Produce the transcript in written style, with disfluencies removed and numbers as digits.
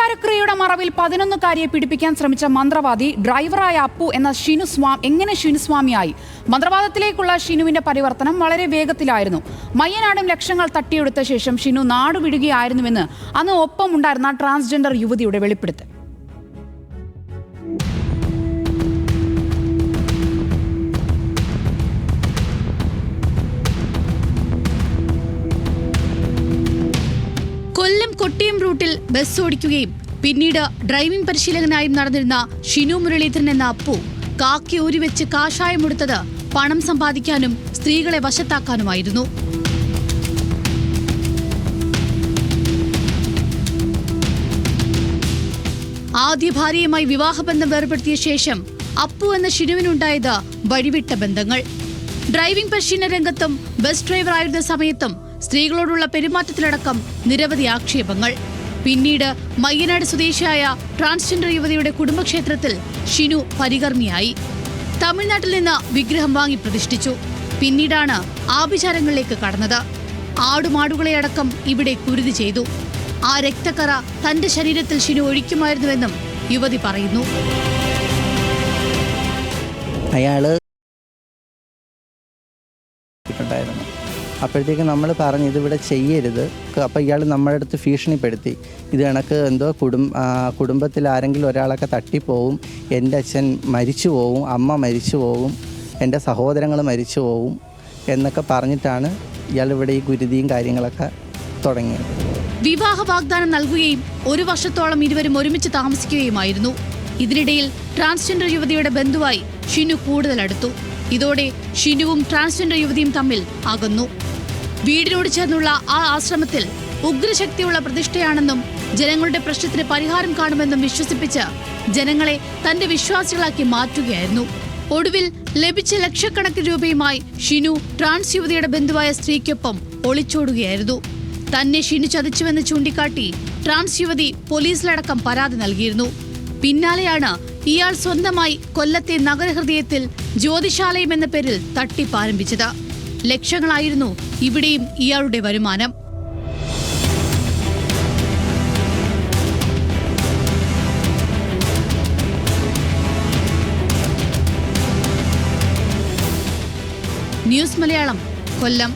വ്യഭിചാരക്രിയയുടെ മറവിൽ 11-കാരിയെ പീഡിപ്പിക്കാൻ ശ്രമിച്ച മന്ത്രവാദി ഡ്രൈവറായ അപ്പു എന്ന എങ്ങനെ ഷിനുസ്വാമിയായി? മന്ത്രവാദത്തിലേക്കുള്ള ഷിനുവിന്റെ പരിവർത്തനം വളരെ വേഗത്തിലായിരുന്നു. മയ്യനാടും ലക്ഷങ്ങൾ തട്ടിയെടുത്ത ശേഷം ഷിനു നാടുവിടുകയായിരുന്നുവെന്ന് അന്ന് ഒപ്പമുണ്ടായിരുന്ന ട്രാൻസ്ജെൻഡർ യുവതിയുടെ വെളിപ്പെടുത്തൽ. കൊല്ലം കൊട്ടിയം റൂട്ടിൽ ബസ് ഓടിക്കുകയും പിന്നീട് ഡ്രൈവിംഗ് പരിശീലകനായും നടന്നിരുന്ന ഷിനു മുരളീധരൻ എന്ന അപ്പു കാക്കി ഊരിവെച്ച് കാഷായമെടുത്തത് പണം സമ്പാദിക്കാനും സ്ത്രീകളെ വശത്താക്കാനുമായിരുന്നു. ആദ്യ ഭാര്യയുമായി വിവാഹബന്ധം വേർപെടുത്തിയ ശേഷം അപ്പു എന്ന ഷിനുവിനുണ്ടായത് വഴിവിട്ട ബന്ധങ്ങൾ. ഡ്രൈവിംഗ് പരിശീലന രംഗത്തും ബസ് ഡ്രൈവറായിരുന്ന സമയത്തും സ്ത്രീകളോടുള്ള പെരുമാറ്റത്തിലടക്കം നിരവധി ആക്ഷേപങ്ങൾ. പിന്നീട് മയ്യനാട് സ്വദേശിയായ ട്രാൻസ്ജെൻഡർ യുവതിയുടെ കുടുംബക്ഷേത്രത്തിൽ ഷിനു പരികർമ്മിയായി. തമിഴ്നാട്ടിൽ നിന്ന് വിഗ്രഹം വാങ്ങി പ്രതിഷ്ഠിച്ചു. പിന്നീടാണ് ആഭിചാരങ്ങളിലേക്ക് കടന്നത്. ആടുമാടുകളെയടക്കം ഇവിടെ കുരുതി ചെയ്തു. ആ രക്തക്കറ തന്റെ ശരീരത്തിൽ ഷിനു ഒഴിക്കുമായിരുന്നുവെന്നും യുവതി പറയുന്നു. അപ്പോഴത്തേക്ക് നമ്മൾ പറഞ്ഞു ഇതിവിടെ ചെയ്യരുത്. അപ്പോൾ ഇയാൾ നമ്മുടെ അടുത്ത് ഭീഷണിപ്പെടുത്തി. ഇത് കണക്ക് എന്തോ കുടുംബത്തിൽ ആരെങ്കിലും ഒരാളൊക്കെ തട്ടിപ്പോവും, എൻ്റെ അച്ഛൻ മരിച്ചു പോവും, അമ്മ മരിച്ചു പോവും, എൻ്റെ സഹോദരങ്ങൾ മരിച്ചു പോവും എന്നൊക്കെ പറഞ്ഞിട്ടാണ് ഇയാൾ ഇവിടെ ഈ ഗുരുതിയും കാര്യങ്ങളൊക്കെ തുടങ്ങിയത്. വിവാഹ വാഗ്ദാനം നൽകുകയും 1 വർഷത്തോളം ഇരുവരും ഒരുമിച്ച് താമസിക്കുകയുമായിരുന്നു. ഇതിനിടയിൽ ട്രാൻസ്ജെൻഡർ യുവതിയുടെ ബന്ധുവായി ഷിനു കൂടുതൽ അടുത്തു. ഇതോടെ ഷിനുവും ട്രാൻസ്ജെൻഡർ യുവതിയും തമ്മിൽ അകന്നു. വീടിനോട് ചേർന്നുള്ള ആ ആശ്രമത്തിൽ ഉഗ്രശക്തിയുള്ള പ്രതിഷ്ഠയാണെന്നും ജനങ്ങളുടെ പ്രശ്നത്തിന് പരിഹാരം കാണുമെന്നും വിശ്വസിപ്പിച്ച് ജനങ്ങളെ തന്റെ വിശ്വാസികളാക്കി മാറ്റുകയായിരുന്നു. ഒടുവിൽ ലഭിച്ച ലക്ഷക്കണക്കിന് രൂപയുമായി ഷിനു ട്രാൻസ് യുവതിയുടെ ബന്ധുവായ സ്ത്രീക്കൊപ്പം ഒളിച്ചോടുകയായിരുന്നു. തന്നെ ഷിനു ചതിച്ചുവെന്ന് ചൂണ്ടിക്കാട്ടി ട്രാൻസ് യുവതി പോലീസിലടക്കം പരാതി നൽകിയിരുന്നു. പിന്നാലെയാണ് ഇയാൾ സ്വന്തമായി കൊല്ലത്തെ നഗരഹൃദയത്തിൽ ജ്യോതിശാലയം എന്ന പേരിൽ തട്ടിപ്പ് ആരംഭിച്ചത്. ലക്ഷങ്ങളായിരുന്നു ഇവിടെയും ഇയാളുടെ വരുമാനം. ന്യൂസ് മലയാളം, കൊല്ലം.